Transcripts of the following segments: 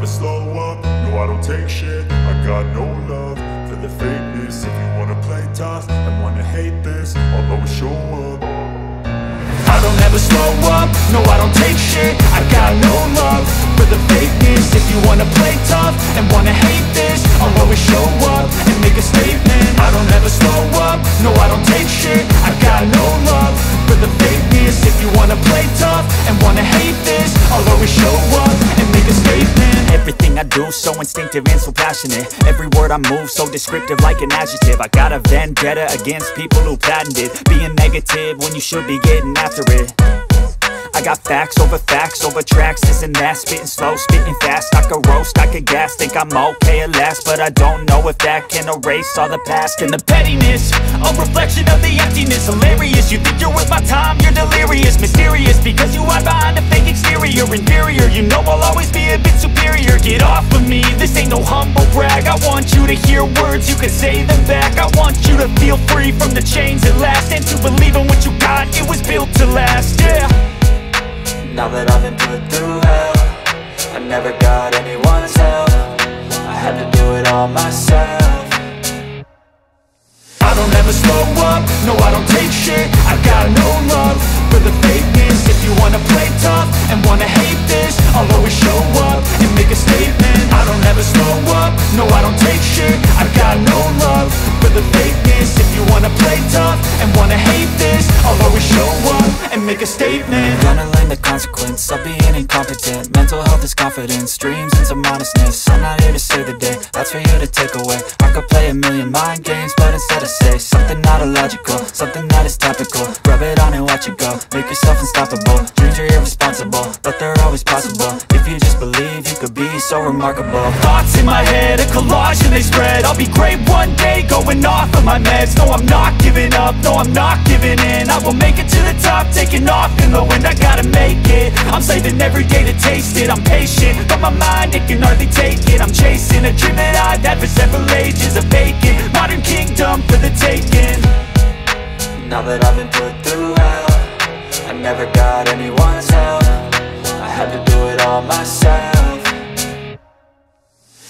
never slow up, no I don't take shit. I got no love for the fakeness. If you wanna play tough and wanna hate this, I'll always show up. I don't ever slow up, no I don't take shit. I got no love for the fakeness. If you wanna play tough and wanna hate this, I'll always show up and make a statement. I don't ever slow up, no I don't take shit. I got no love for the fakeness. If you wanna play tough and wanna hate this, I'll always show up and make a statement. Everything I do so instinctive and so passionate. Every word I move so descriptive like an adjective. I got a vendetta against people who patented being negative when you should be getting after it. I got facts over tracks, this and that. Spitting slow, spitting fast. I could roast, I could gas. Think I'm okay at last, but I don't know if that can erase all the past. And the pettiness, a reflection of the emptiness. Hilarious, you think you're worth my time, you're delirious. Mysterious, because you hide behind a fake exterior. Inferior, you know I'll always be a bit superior. Get off of me, this ain't no humble brag. I want you to hear words, you can say them back. I want you to feel free from the chains at last, and to believe in what you got, it was built to last, yeah. Now that I've been put through hell, I never got anyone's help. I had to do it all myself. I don't ever slow up, no I don't take shit. I got no love for the fakeness. If you wanna play tough and wanna hate this, I'll always show up and make a statement. I don't ever slow up, no I don't take shit. I got no love for the fakeness. If you wanna play tough and wanna hate this, I'll always show up and make a statement. Gonna learn the consequence of being incompetent. Mental health is confidence, dreams and some honestness. I'm not here to save the day, that's for you to take away. I could play a million mind games, but instead I say something not illogical, something that is topical. Rub it on and watch it go, make yourself unstoppable. Dreams are irresponsible, but they're always possible. If you just believe, you could be so remarkable. Thoughts in my head, a collage and they spread. I'll be great one day, going off of my meds. No, I'm not giving up, no, I'm not giving in. I will make it to the top, taking off in the wind. I gotta make it, I'm saving every day to taste it. I'm patient, but my mind, it can hardly take it. I'm chasing a dream that I've had for several ages. A vacant, modern kingdom for the taking. Now that I've been put through hell, I never got anyone's help. I had to do it all myself.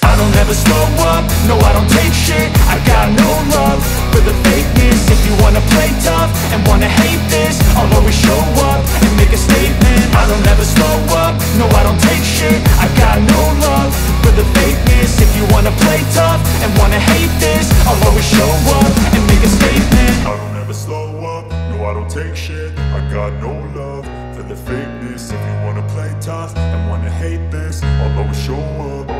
I don't ever slow up, no I don't take shit. I got no love for the fakeness. If you wanna play tough and wanna hate this, I'll always show up and make a statement. I don't ever slow up, no I don't take shit. I got no love for the fakeness. If you wanna play tough and wanna hate this, I'll always show up and make a statement. I don't ever slow up, no I don't take shit. I got no love for the fakeness. If you wanna play tough and wanna hate this, I'll always show up.